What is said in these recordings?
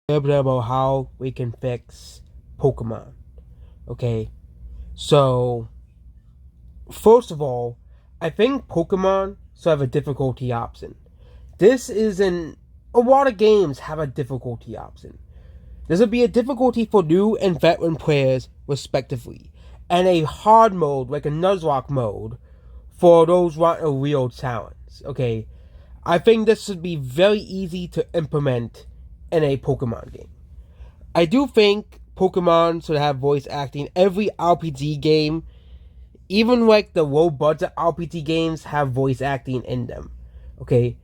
little bit about how we can fix Pokemon. Okay, so first of all, I think Pokemon should have a difficulty option. This is in a lot of games have a difficulty option. This would be a difficulty for new and veteran players respectively, and a hard mode like a Nuzlocke mode for those wanting a real challenge. Okay, I think this should be very easy to implement in a Pokemon game. I do think Pokemon should have voice acting. Every RPG game, even like the low budget RPG games, have voice acting in them. Okay,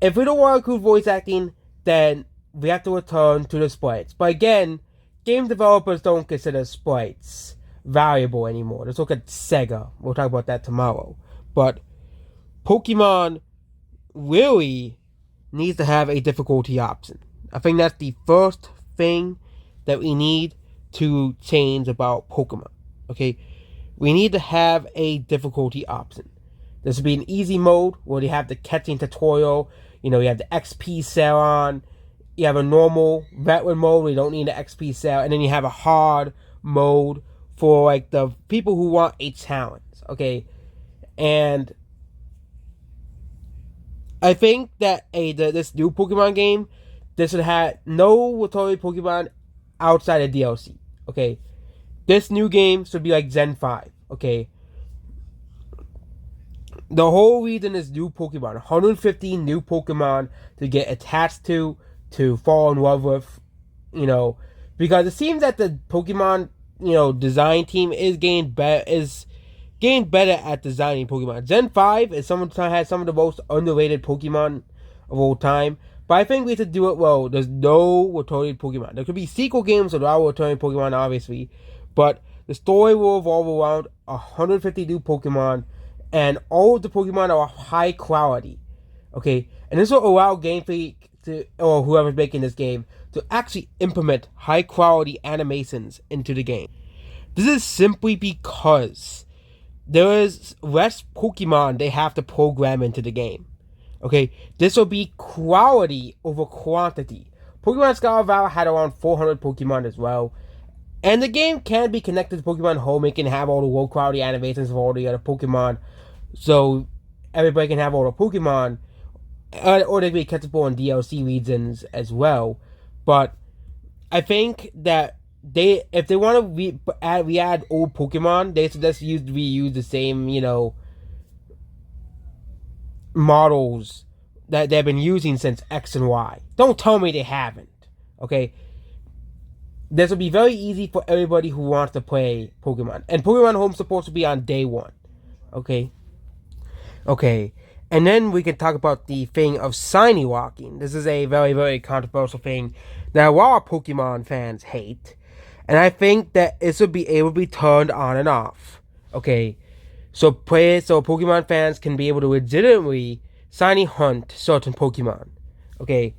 if we don't want to include voice acting, then we have to return to the sprites. But again, game developers don't consider sprites valuable anymore. Let's look at Sega. We'll talk about that tomorrow. But Pokemon really needs to have a difficulty option. I think that's the first thing that we need to change about Pokemon. Okay, we need to have a difficulty option. This would be an easy mode where you have the catching tutorial. You have the XP cell on. You have a normal veteran mode where you don't need the XP cell, and then you have a hard mode for like the people who want a challenge. Okay, and I think that this new Pokemon game, this would have no returning Pokemon outside of DLC. Okay, this new game should be like Gen 5. Okay, the whole reason is new Pokemon, 150 new Pokemon to get attached to fall in love with, because it seems that the Pokemon, design team is getting better at designing Pokemon. Gen 5 has some of the most underrated Pokemon of all time. But I think we have to do it well. There's no returning Pokemon. There could be sequel games without returning Pokemon, obviously. But the story will revolve around 150 new Pokemon. And all of the Pokemon are high quality. Okay? And this will allow Game Freak or whoever's making this game to actually implement high quality animations into the game. This is simply because there is less Pokemon they have to program into the game. Okay, this will be quality over quantity. Pokemon Scarlet Violet had around 400 Pokemon as well. And the game can be connected to Pokemon Home. It can have all the low quality animations of all the other Pokemon. So everybody can have all the Pokemon. Or they can be catchable in DLC regions as well. But I think that if they want to re-add old Pokemon, they should just reuse the same, models that they've been using since X and Y. Don't tell me they haven't. Okay? This will be very easy for everybody who wants to play Pokemon. And Pokemon Home supposed to be on day one. Okay? Okay. And then we can talk about the thing of shiny walking. This is a very, very controversial thing that a lot of Pokemon fans hate. And I think that it should be able to be turned on and off. Okay? So Pokemon fans can be able to legitimately shiny hunt certain Pokemon. Okay?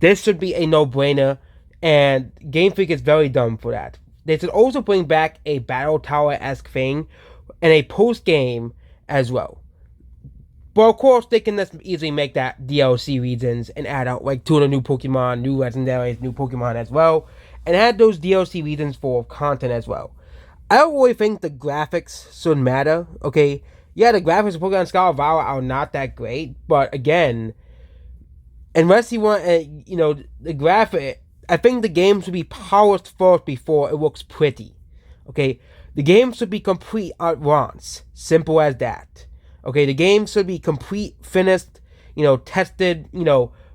This should be a no-brainer. And Game Freak is very dumb for that. They should also bring back a Battle Tower-esque thing and a post-game as well. But of course, they can just easily make that DLC regions and add out like 200 new Pokemon, new legendaries, new Pokemon as well. And add those DLC regions for content as well. I don't really think the graphics should matter, okay? Yeah, the graphics of Pokemon Scarlet Violet are not that great. But again, unless you want, the graphic, I think the game should be polished first before it looks pretty. Okay? The game should be complete at once. Simple as that. Okay? The game should be complete, finished, tested,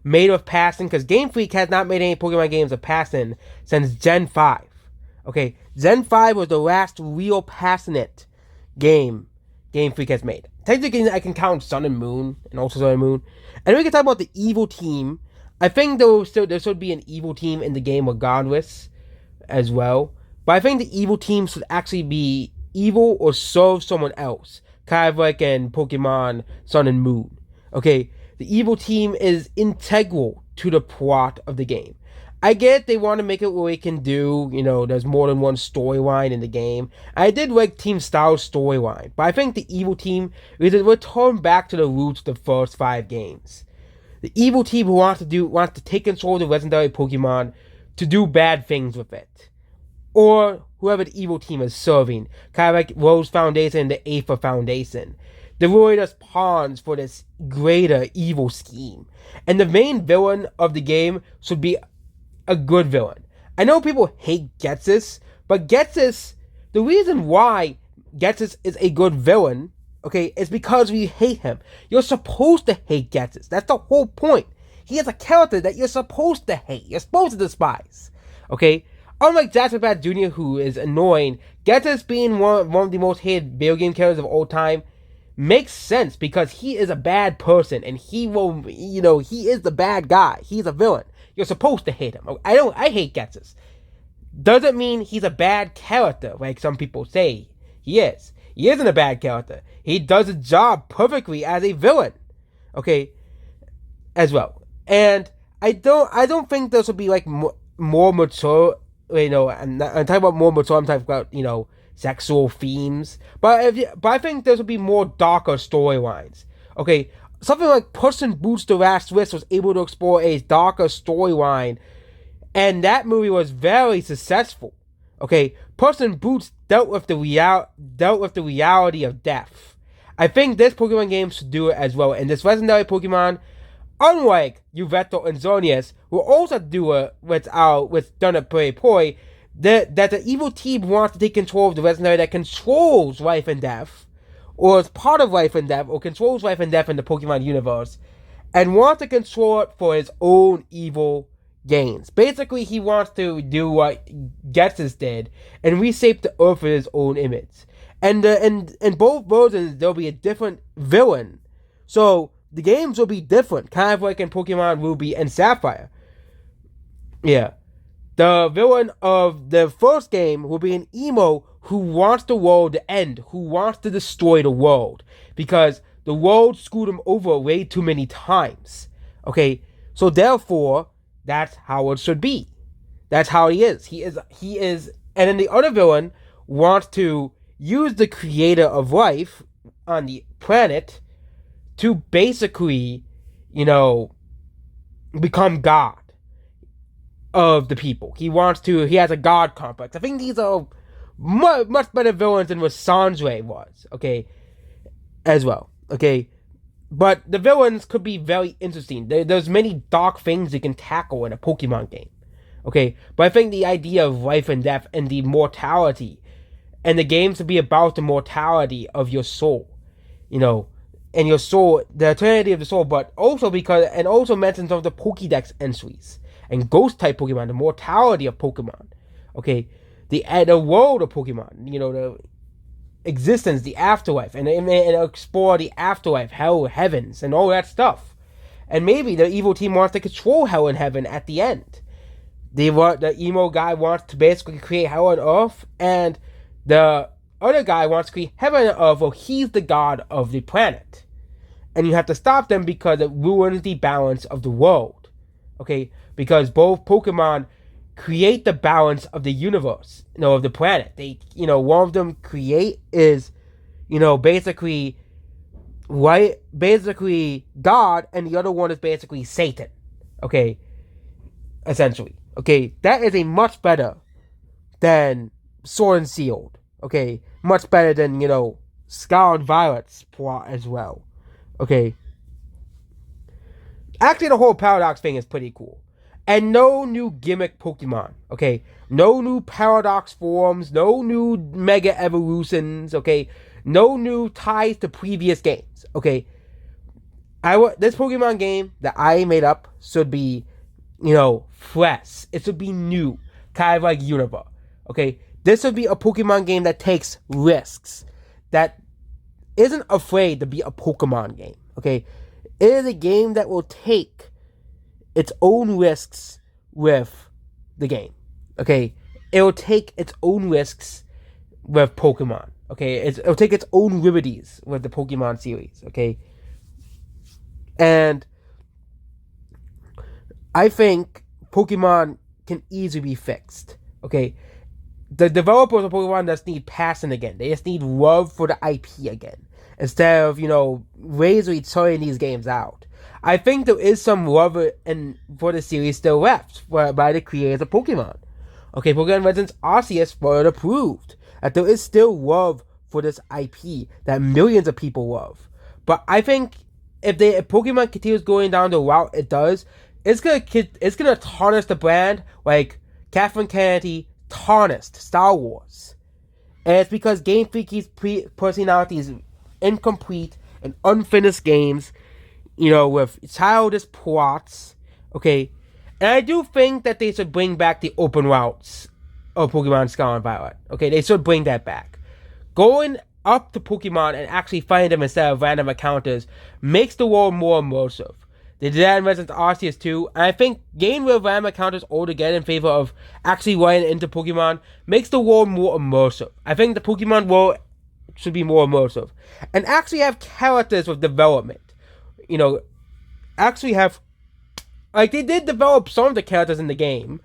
made with passing. Because Game Freak has not made any Pokemon games of passing since Gen 5. Okay? Gen 5 was the last real passionate game Game Freak has made. Technically, I can count Sun and Moon and also Sun and Moon. And we can talk about the evil there should be an evil team in the game regardless as well. But I think the evil team should actually be evil or serve someone else. Kind of like in Pokemon Sun and Moon. Okay? The evil team is integral to the plot of the game. I get they want to make it where it can do, there's more than one storyline in the game. I did like Team Star's storyline. But I think the evil team is a return back to the roots of the first 5 games. The evil team who wants to take control of the legendary Pokemon to do bad things with it. Or whoever the evil team is serving. Kind of like Rose Foundation and the Aether Foundation. They're really just pawns for this greater evil scheme. And the main villain of the game should be a good villain. I know people hate Ghetsis, but Ghetsis, the reason why Ghetsis is a good villain, okay, is because we hate him. You're supposed to hate Ghetsis. That's the whole point. He is a character that you're supposed to hate. You're supposed to despise. Okay? Unlike Jasper Bat Jr., who is annoying, Ghetsis being one of the most hated video game characters of all time makes sense because he is a bad person and he will, he is the bad guy. He's a villain. You're supposed to hate him. I hate Ghetsis. Doesn't mean he's a bad character, like some people say he is. He isn't a bad character. He does his job perfectly as a villain. Okay? As well. And I don't think this will be like more mature, I'm talking about more mature, I'm talking about, sexual themes. But I think there will be more darker storylines. Okay? Something like Puss in Boots: The Last Wish was able to explore a darker storyline, and that movie was very successful. Okay? Puss in Boots dealt with the reality of death. I think this Pokemon game should do it as well, and this legendary Pokemon, unlike Yveltal and Xerneas, will also do it with Dunepoi, that the evil team wants to take control of the legendary that controls life and death, or is part of life and death, or controls life and death in the Pokemon universe, and wants to control it for his own evil gains. Basically, he wants to do what Ghetsis did, and reshape the Earth in his own image. And in both versions, there'll be a different villain. So, the games will be different, kind of like in Pokemon Ruby and Sapphire. Yeah. The villain of the first game will be an emo who wants the world to end, who wants to destroy the world, because the world screwed him over way too many times. Okay? So therefore, that's how it should be. That's how he is. He is, and then the other villain wants to use the creator of life on the planet to basically, become God of the people. He has a God complex. I think these are much better villains than what Sanjay was, okay, as well, okay? But the villains could be very interesting. There's many dark things you can tackle in a Pokemon game, okay? But I think the idea of life and death and the mortality, and the game to be about the mortality of your soul, and your soul, the eternity of the soul, but also also mentions of the Pokédex entries and Ghost-type Pokemon, the mortality of Pokemon, okay? The world of Pokemon, the existence, the afterlife, and explore the afterlife, hell, heavens, and all that stuff. And maybe the evil team wants to control hell and heaven at the end. The emo guy wants to basically create hell and earth, and the other guy wants to create heaven and earth, well, he's the god of the planet. And you have to stop them because it ruins the balance of the world. Okay? Because both Pokemon create the balance of the universe, of the planet. They, one of them create is, basically God, and the other one is basically Satan. Okay? Essentially. Okay? That is a much better than Sword and Shield. Okay? Much better than, Scarlet and Violet's plot as well. Okay? Actually, the whole Paradox thing is pretty cool. And no new gimmick Pokemon, okay? No new Paradox forms, no new Mega Evolutions, okay? No new ties to previous games, okay? This Pokemon game that I made up should be, fresh. It should be new, kind of like Unova, okay? This would be a Pokemon game that takes risks, that isn't afraid to be a Pokemon game, okay? It is a game that will take its own risks with the game, okay? It will take its own risks with Pokemon, okay? It'll take its own liberties with the Pokemon series, okay? And I think Pokemon can easily be fixed, okay? The developers of Pokemon just need passion again. They just need love for the IP again. Instead of, lazily throwing these games out. I think there is some love for the series still left by the creators of Pokemon. Okay, Pokemon Legends Arceus further proved that there is still love for this IP that millions of people love. But I think if Pokemon continues going down the route it does, it's gonna tarnish the brand like Kathleen Kennedy tarnished Star Wars. And it's because Game Freak keeps pushing out these incomplete and unfinished games, with childish plots. Okay, and I do think that they should bring back the open routes of Pokemon Scarlet and Violet. Okay, they should bring that back. Going up to Pokemon and actually finding them instead of random encounters makes the world more immersive. They did that in Resident Arceus too, and I think getting rid of random encounters altogether in favor of actually running into Pokemon makes the world more immersive. I think the Pokemon world should be more immersive. And actually have characters with development. Actually have... Like, they did develop some of the characters in the game,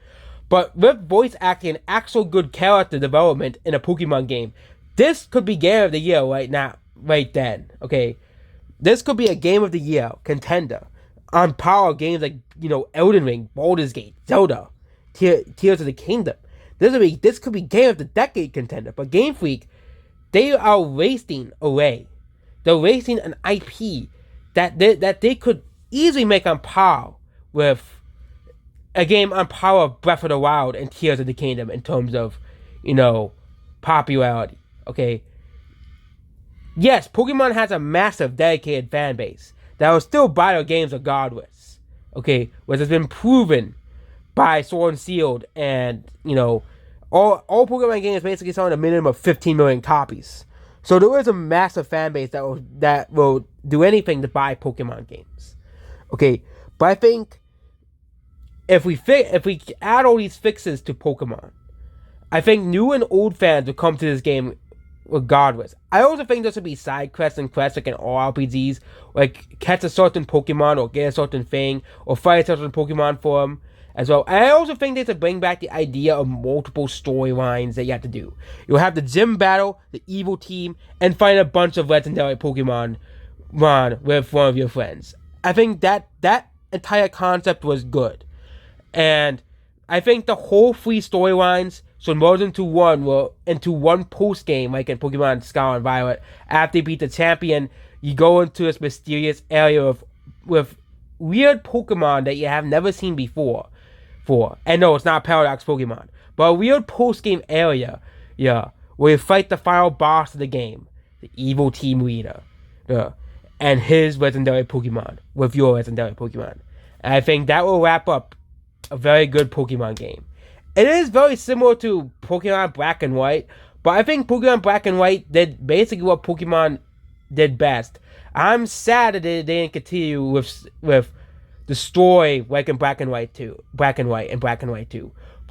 but with voice acting and actual good character development in a Pokemon game, this could be Game of the Year right then, okay? This could be a Game of the Year contender on par of games like, Elden Ring, Baldur's Gate, Zelda, Tears of the Kingdom. This could be Game of the Decade contender, but Game Freak, they are wasting away. They're wasting an IP that they could easily make on par with a game on par of Breath of the Wild and Tears of the Kingdom in terms of, popularity. Okay. Yes, Pokemon has a massive dedicated fan base that will still buy their games regardless. Okay, which has been proven by Sword and Shield, and all Pokemon games basically selling a minimum of 15 million copies. So there is a massive fan base that will do anything to buy Pokemon games. Okay, but I think if we add all these fixes to Pokemon, I think new and old fans will come to this game regardless. I also think there should be side quests and quests like in all RPGs, like catch a certain Pokemon or get a certain thing or fight a certain Pokemon form as well. And I also think they should bring back the idea of multiple storylines that you have to do. You'll have the gym battle, the evil team, and find a bunch of legendary Pokemon with one of your friends. I think that entire concept was good. And I think the whole 3 storylines should merge into one post game, like in Pokemon Scarlet and Violet. After you beat the champion, you go into this mysterious area with weird Pokemon that you have never seen before. And no, it's not Paradox Pokemon, but a weird post game area, where you fight the final boss of the game, the evil team leader, and his legendary Pokemon with your legendary Pokemon. And I think that will wrap up a very good Pokemon game. It is very similar to Pokemon Black and White, but I think Pokemon Black and White did basically what Pokemon did best. I'm sad that they didn't continue with the story like in Black and White 2.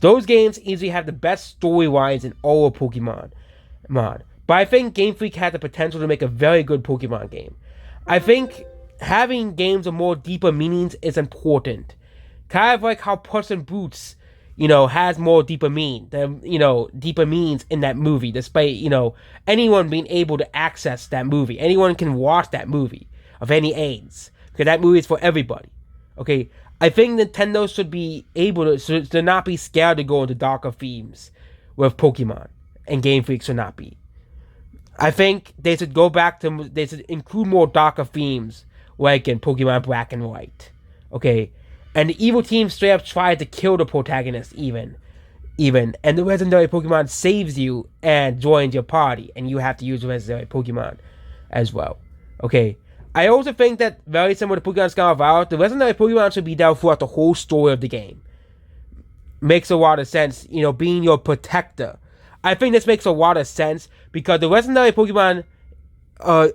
Those games easily have the best storylines in all of Pokemon. But I think Game Freak had the potential to make a very good Pokemon game. I think having games with more deeper meanings is important. Kind of like how Puss in Boots, has more deeper meanings in that movie, despite, anyone being able to access that movie. Anyone can watch that movie of any age, because that movie is for everybody. Okay, I think Nintendo should be able to not be scared to go into darker themes with Pokemon, and Game Freak should not be. I think they should they should include more darker themes, like in Pokemon Black and White. Okay, and the evil team straight up tries to kill the protagonist even, and the legendary Pokemon saves you and joins your party, and you have to use the legendary Pokemon as well. Okay, I also think that very similar to Pokemon Scarlet and Violet, the legendary Pokemon should be there throughout the whole story of the game. Makes a lot of sense, being your protector. I think this makes a lot of sense because the legendary Pokemon,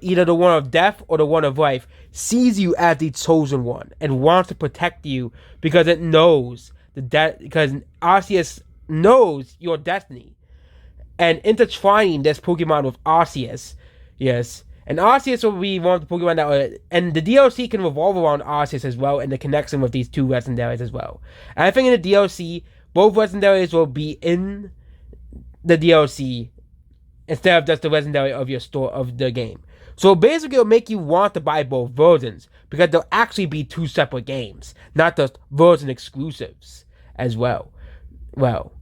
either the one of death or the one of life, sees you as the chosen one and wants to protect you because it knows because Arceus knows your destiny. And intertwining this Pokemon with Arceus, yes, and Arceus will be one of the Pokemon and the DLC can revolve around Arceus as well, and the connection with these 2 legendaries as well. And I think in the DLC, both legendaries will be in the DLC instead of just the legendary of the game. So basically, it'll make you want to buy both versions because they'll actually be two separate games, not just version exclusives as well. Well,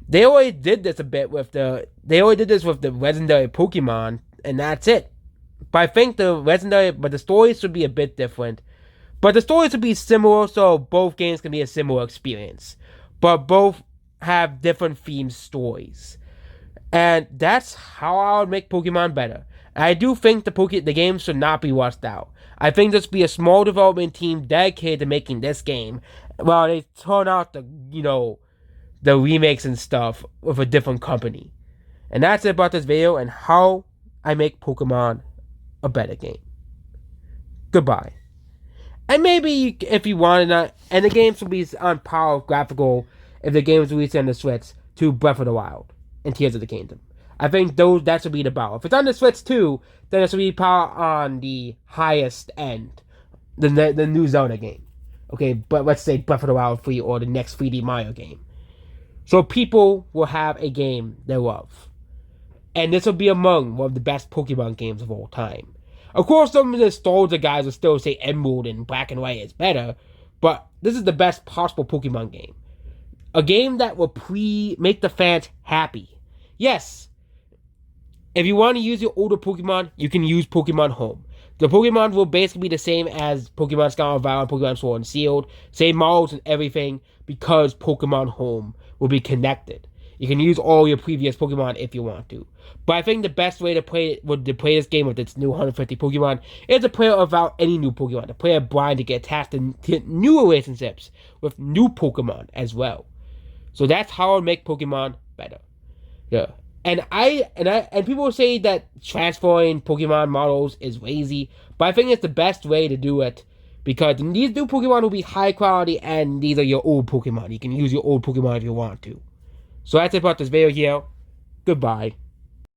they already did this a bit with the. They already did this with the legendary Pokemon, and that's it. But I think the stories should be a bit different. But the stories should be similar, so both games can be a similar experience. But both have different themed stories. And that's how I would make Pokemon better. And I do think the game should not be rushed out. I think there should be a small development team dedicated to making this game while they turn out the remakes and stuff with a different company. And that's it about this video and how I make Pokemon a better game. Goodbye. And maybe if you want to, and the game should be on par with graphical if the game is released on the Switch to Breath of the Wild and Tears of the Kingdom. I think that should be the bar. If it's on the Switch too, then it should be power on the highest end, the new Zelda game. Okay, but let's say Breath of the Wild 3 or the next 3D Mario game. So people will have a game they love. And this will be among one of the best Pokemon games of all time. Of course, some of the nostalgia guys will still say Emerald and Black and White is better, but this is the best possible Pokemon game. A game that will make the fans happy. Yes, if you want to use your older Pokemon, you can use Pokemon Home. The Pokemon will basically be the same as Pokemon Scarlet Violet and Pokemon Sword and Shield. Same models and everything because Pokemon Home will be connected. You can use all your previous Pokemon if you want to. But I think the best way to play this game with its new 150 Pokemon is to play it without any new Pokemon. To play it blind to get attached to new relationships with new Pokemon as well. So that's how I make Pokemon better. Yeah. And people say that transferring Pokemon models is lazy, but I think it's the best way to do it because these new Pokemon will be high quality and these are your old Pokemon. You can use your old Pokemon if you want to. So that's it about this video here. Goodbye.